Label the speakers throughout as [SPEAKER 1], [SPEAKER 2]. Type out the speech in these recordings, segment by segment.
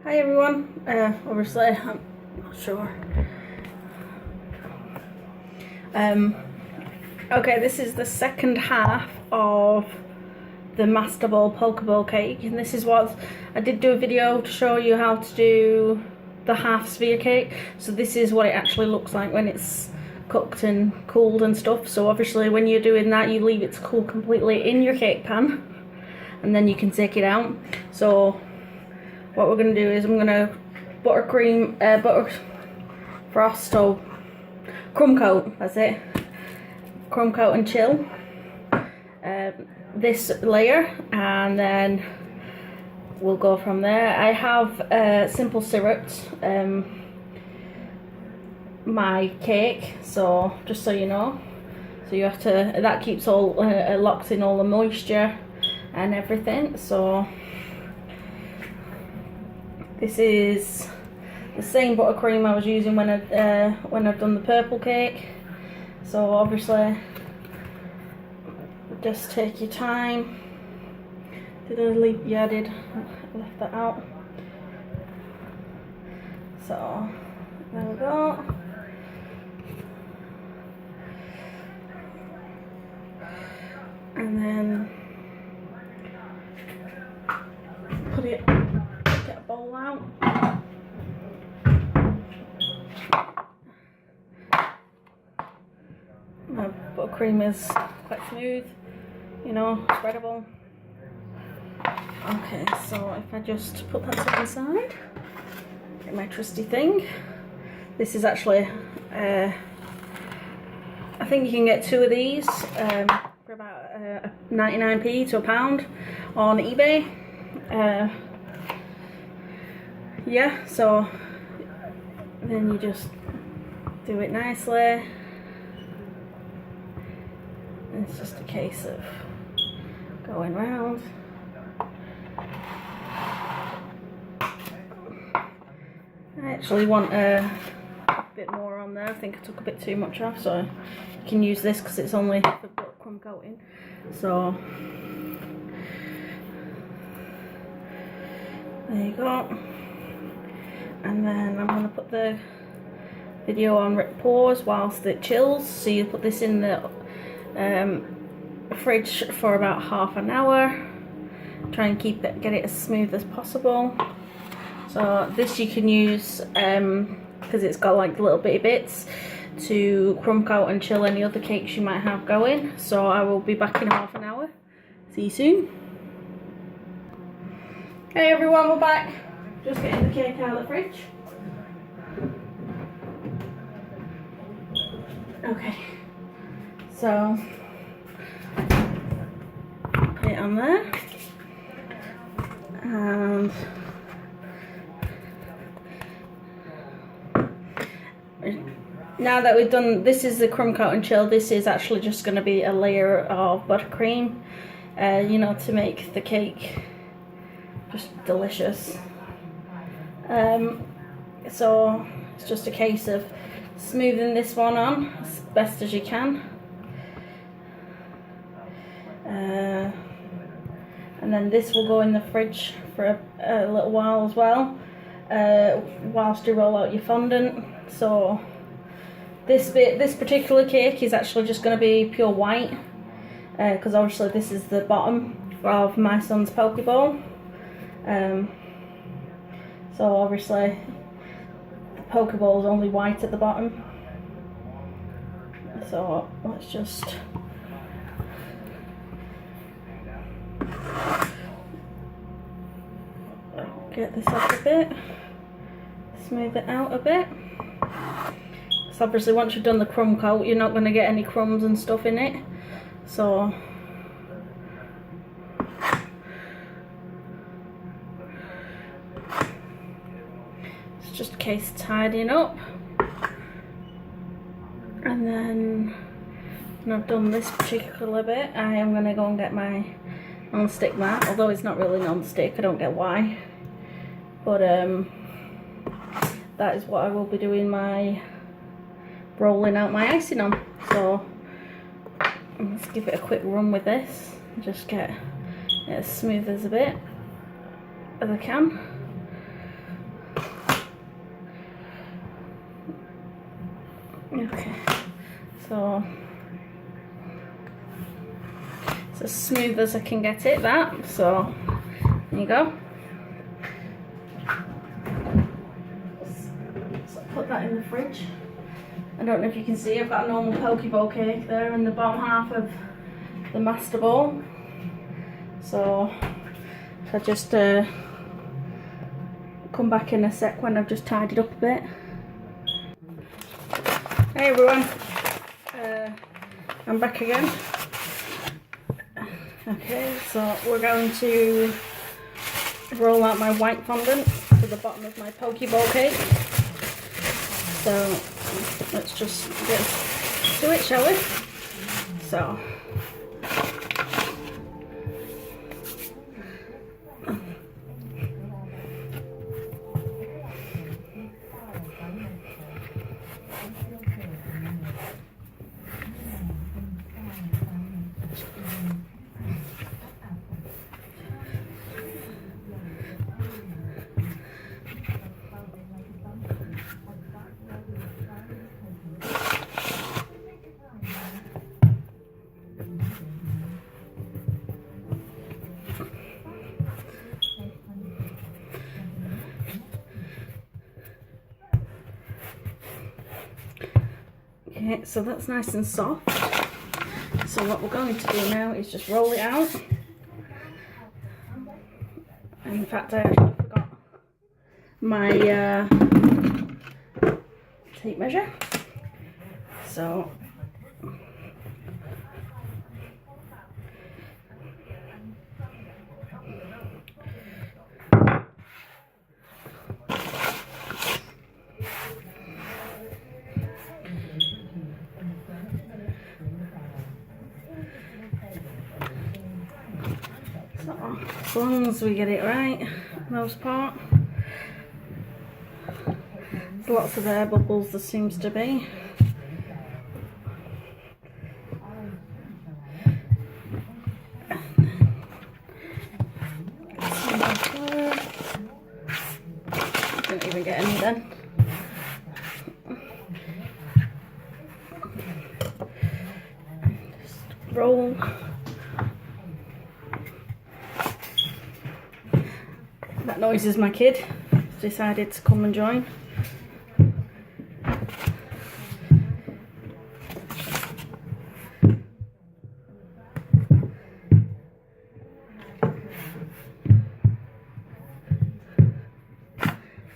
[SPEAKER 1] Hi everyone, obviously I'm not sure. Okay, this is the second half of the Masterball Pokeball cake, and this is what I did do a video to show you how to do the half sphere cake. So this is what it actually looks like when it's cooked and cooled and stuff. So obviously when you're doing that, you leave it to cool completely in your cake pan and then you can take it out. So what we're going to do is I'm going to butter frost or crumb coat, that's it, crumb coat and chill this layer, and then we'll go from there. I have simple syrups my cake, so just so you know, so you have to, that keeps all locks in all the moisture and everything. So this is the same buttercream I was using when I've done the purple cake. So obviously just take your time. Did I leave? Yeah, I did. I left that out. So there we go. And then get a bowl out. My buttercream is quite smooth, you know, spreadable. Okay, so if I just put that to the side, get my trusty thing. This is actually, I think you can get 2 of these for about 99p to £1 on eBay. Yeah, so then you just do it nicely. It's just a case of going round. I actually want a bit more on there. I think I took a bit too much off, so you can use this because it's only the crumb coating. So there you go. And then I'm going to put the video on pause whilst it chills. So you put this in the fridge for about half an hour. Try and get it as smooth as possible. So this you can use because it's got like little bitty bits to crumb coat and chill any other cakes you might have going. So I will be back in half an hour. See you soon. Hey everyone, we're back. Just getting the cake out of the fridge. Okay, so put it on there, and now that we've done, this is the crumb coat and chill. This is actually just going to be a layer of buttercream, you know, to make the cake just delicious. So it's just a case of smoothing this one on as best as you can, and then this will go in the fridge for a little while as well, whilst you roll out your fondant. So this particular cake is actually just going to be pure white, because obviously this is the bottom of my son's Pokeball. So obviously the Pokeball is only white at the bottom. So let's just get this up a bit, smooth it out a bit. So obviously once you've done the crumb coat, you're not going to get any crumbs and stuff in it. So it's just a case of tidying up. And then when I've done this particular bit, I am going to go and get my non-stick mat, although it's not really non-stick, I don't get why. But that is what I will be doing my rolling out my icing on. So let's give it a quick run with this and just get it as smooth as I can. So it's as smooth as I can get it, that. So there you go. So put that in the fridge. I don't know if you can see, I've got a normal Pokeball cake there in the bottom half of the Masterball. So if I just come back in a sec when I've just tidied up a bit. Hey everyone, I'm back again. Okay, so we're going to roll out my white fondant to the bottom of my Pokeball cake. So let's just get to it, shall we? So okay, so that's nice and soft. So what we're going to do now is just roll it out. And in fact, I actually forgot my tape measure. So as long as we get it right, most part. There's lots of air bubbles, there seems to be. Didn't even get any then. Just roll. That noise is my kid. He's decided to come and join.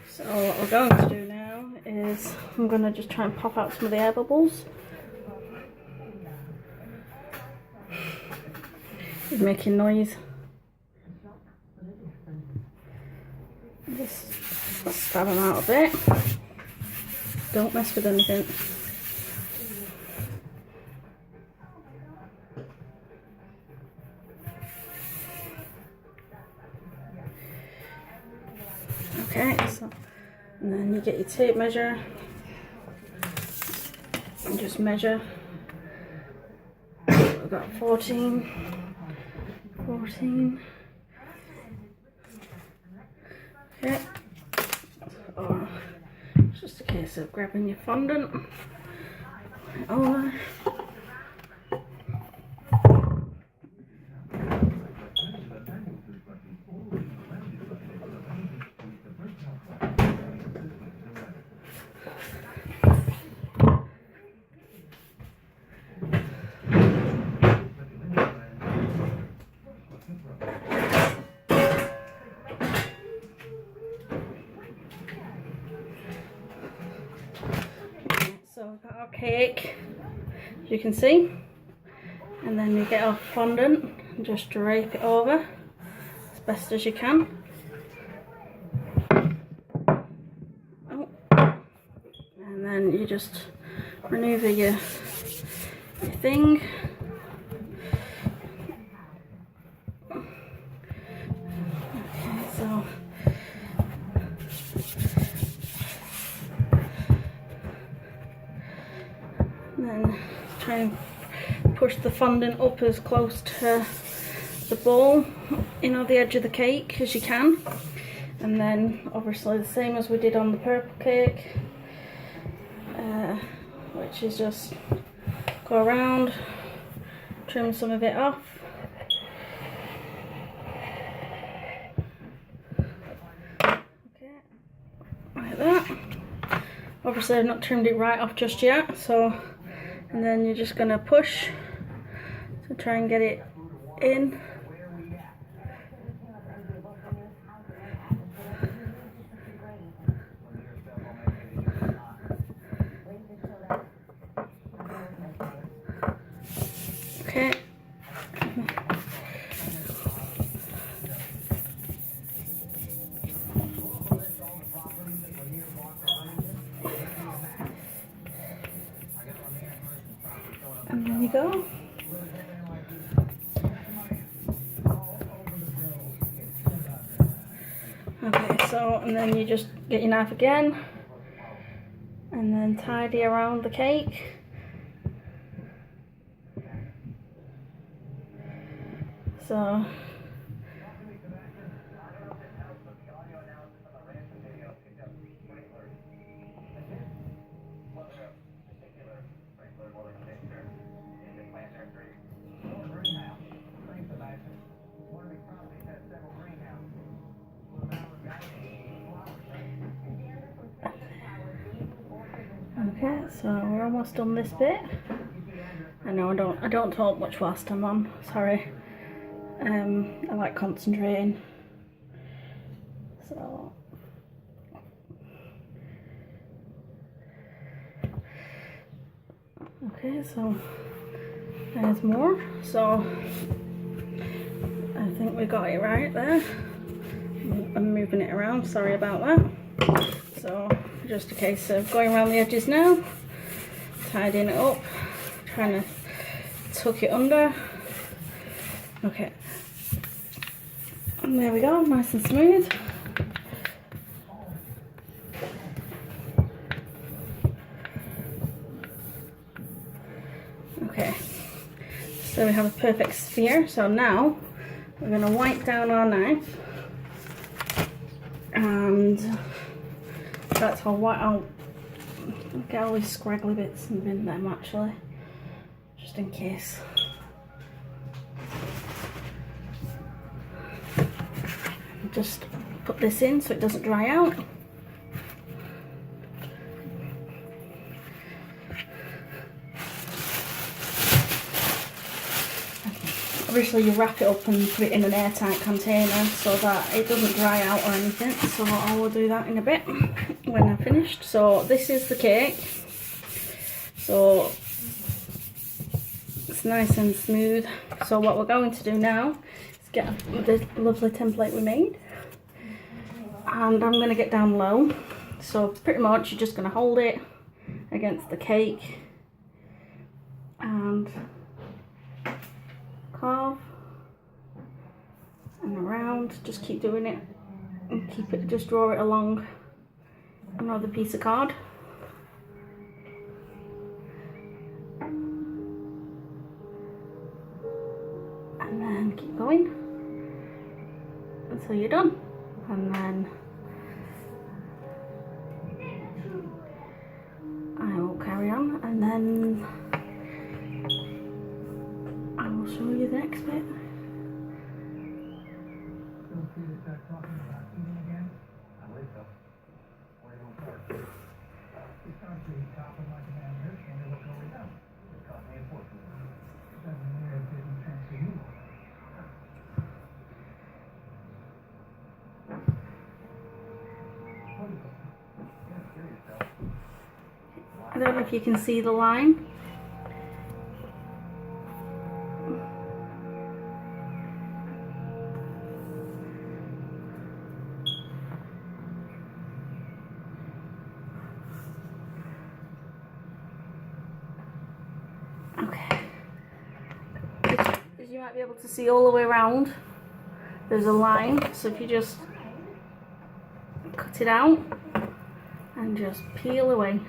[SPEAKER 1] So what we're going to do now is I'm going to just try and pop out some of the air bubbles. He's making noise. Just stab them out a bit. Don't mess with anything. Okay, so and then you get your tape measure and just measure. We've got 14. Okay, or it's just a case of grabbing your fondant over. So we've got our cake, as you can see, and then you get our fondant and just drape it over as best as you can. Oh. And then you just manoeuvre your thing. Okay, so then try and push the fondant up as close to the bowl, you know, the edge of the cake as you can. And then obviously the same as we did on the purple cake, which is just go around, trim some of it off. Okay, like that. Obviously I've not trimmed it right off just yet, so, and then you're just going to push to try and get it in. Okay. And there you go. Okay, so, and then you just get your knife again and then tidy around the cake. So okay, so we're almost done this bit. I know I don't talk much whilst I'm on, sorry. I like concentrating. So okay, so there's more. So I think we got it right there. I'm moving it around, sorry about that. So just a case of going around the edges now, tidying it up, trying to tuck it under. Okay, and there we go, nice and smooth. Okay, so we have a perfect sphere. So now we're going to wipe down our knife, and that's how I'll get all these scraggly bits and bin them actually, just in case. Just put this in so it doesn't dry out. Obviously you wrap it up and put it in an airtight container so that it doesn't dry out or anything, so I will do that in a bit when I'm finished. So this is the cake, so it's nice and smooth. So what we're going to do now is get the lovely template we made, and I'm going to get down low. So pretty much you're just going to hold it against the cake and carve and around, just keep doing it and keep it, just draw it along another piece of card. And then keep going until you're done, and then I will carry on, and then I will show you the next bit. I don't know if you can see the line. Okay. As you might be able to see all the way around, there's a line, so if you just cut it out and just peel away.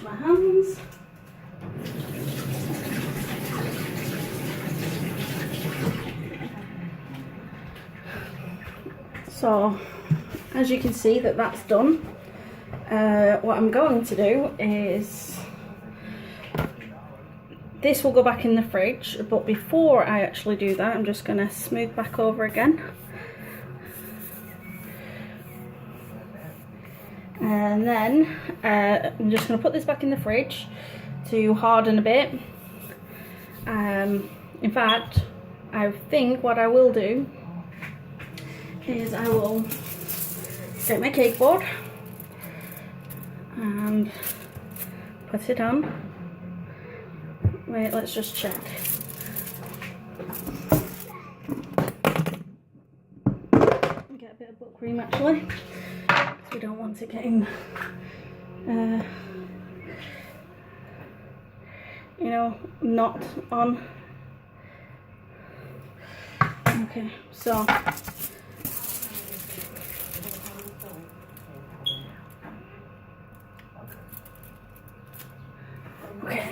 [SPEAKER 1] wash my hands. So, as you can see that's done. What I'm going to do is, this will go back in the fridge, but before I actually do that, I'm just going to smooth back over again. And then I'm just going to put this back in the fridge to harden a bit. In fact, I think what I will do is I will take my cake board and put it on. Wait, let's just check. Get a bit of book cream actually, because we don't want it getting, you know, not on. Okay, so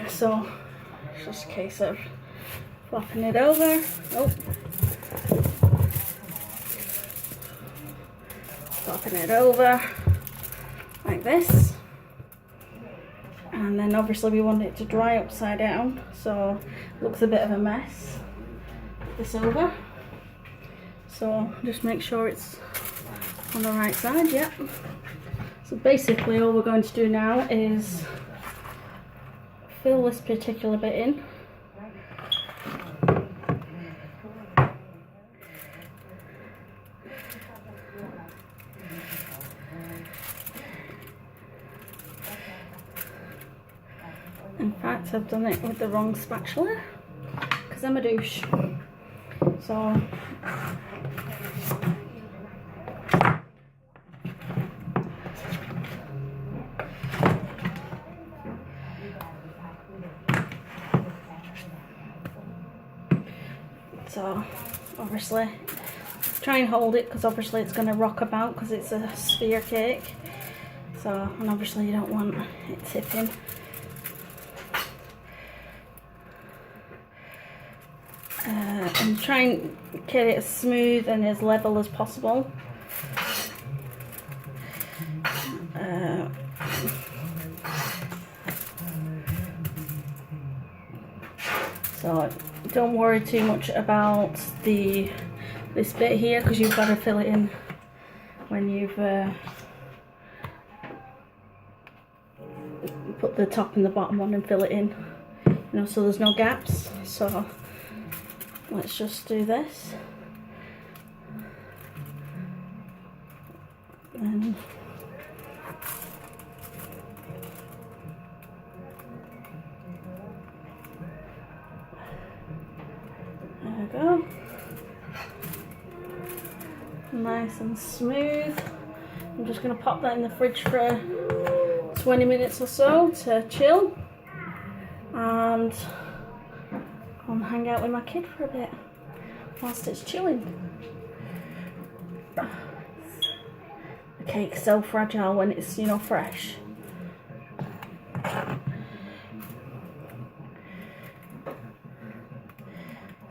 [SPEAKER 1] so it's just a case of flopping it over. Oh, flopping it over like this, and then obviously we want it to dry upside down, so it looks a bit of a mess. This over, so just make sure it's on the right side. Yep. So basically all we're going to do now is fill this particular bit in. In fact, I've done it with the wrong spatula because I'm a douche. So obviously try and hold it, because obviously it's going to rock about because it's a sphere cake. So, and obviously you don't want it tipping. And try and get it as smooth and as level as possible. So don't worry too much about this bit here, because you've got to fill it in when you've put the top and the bottom on and fill it in, you know, so there's no gaps. So let's just do this. And there we go. Nice and smooth. I'm just going to pop that in the fridge for 20 minutes or so to chill, and I'll hang out with my kid for a bit whilst it's chilling. The cake's so fragile when it's, you know, fresh.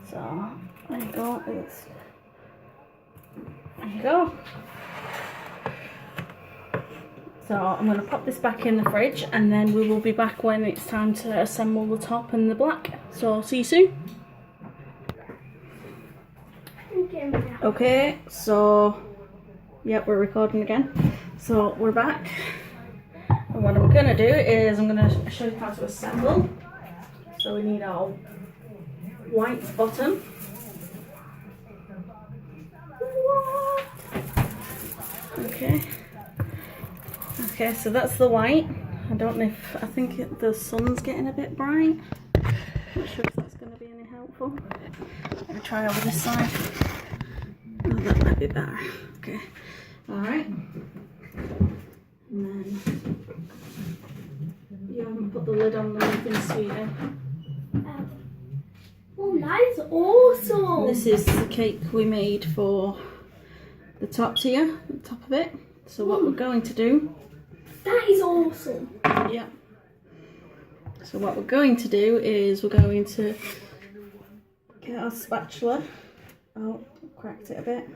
[SPEAKER 1] So there you go. There you go. So I'm going to pop this back in the fridge, and then we will be back when it's time to assemble the top and the black. So see you soon. Okay, so yep, we're recording again. So we're back, and what I'm going to do is I'm going to show you how to assemble. So we need our white bottom. Okay, so that's the white. I don't know if, I think the sun's getting a bit bright. Not sure if that's going to be any helpful. Let me try over this side. Oh, that might be better. Okay, alright. And then you haven't put the lid on the anything sweeter.
[SPEAKER 2] Oh, that's awesome!
[SPEAKER 1] This is the cake we made for the tops here, the top of it. So what we're going to do...
[SPEAKER 2] That is awesome!
[SPEAKER 1] Yeah. So what we're going to do is we're going to get our spatula. Oh, cracked it a bit.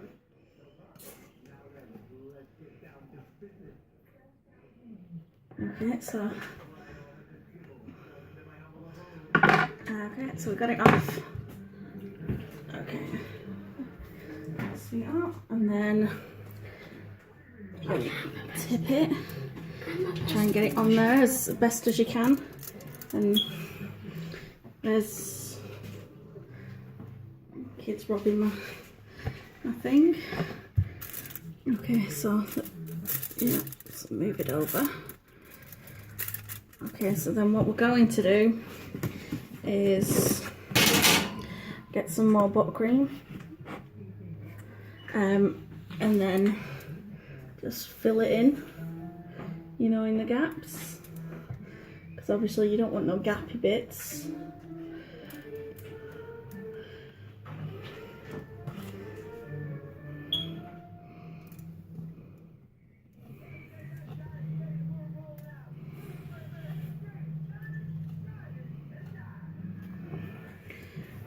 [SPEAKER 1] Okay, so we got it off. Okay, see that, and then tip it. Try and get it on there as best as you can. And there's kids robbing my thing. Okay, so yeah, let's move it over. Okay, so then what we're going to do is get some more buttercream, and then just fill it in, you know, in the gaps, because obviously you don't want no gappy bits.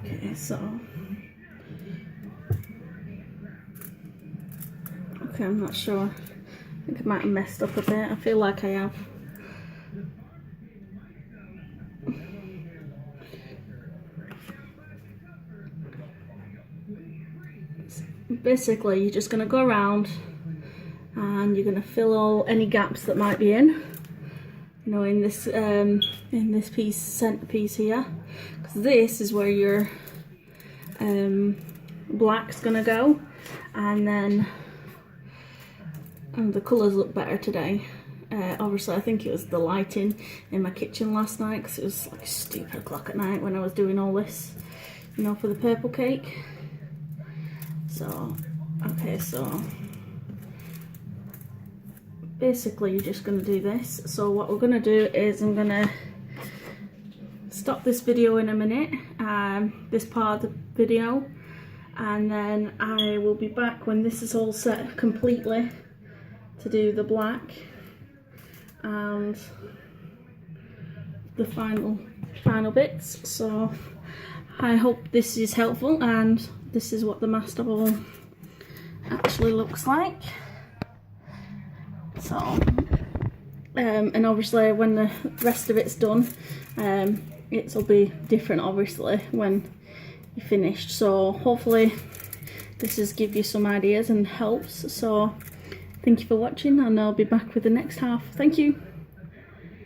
[SPEAKER 1] Okay, so okay, I'm not sure. I think I might have messed up a bit. I feel like I have. Basically, you're just going to go around and you're going to fill all any gaps that might be in, you know, in this piece, centerpiece here, because this is where your black's going to go, and then the colours look better today. Obviously, I think it was the lighting in my kitchen last night, because it was like stupid o'clock at night when I was doing all this, you know, for the purple cake. So, okay, so basically you're just going to do this. So what we're going to do is I'm going to stop this video in a minute, this part of the video, and then I will be back when this is all set completely to do the black and the final bits. So I hope this is helpful, and this is what the Masterball actually looks like. So and obviously when the rest of it's done, it'll be different obviously when you're finished. So hopefully this has give you some ideas and helps. So thank you for watching, and I'll be back with the next half. Thank you.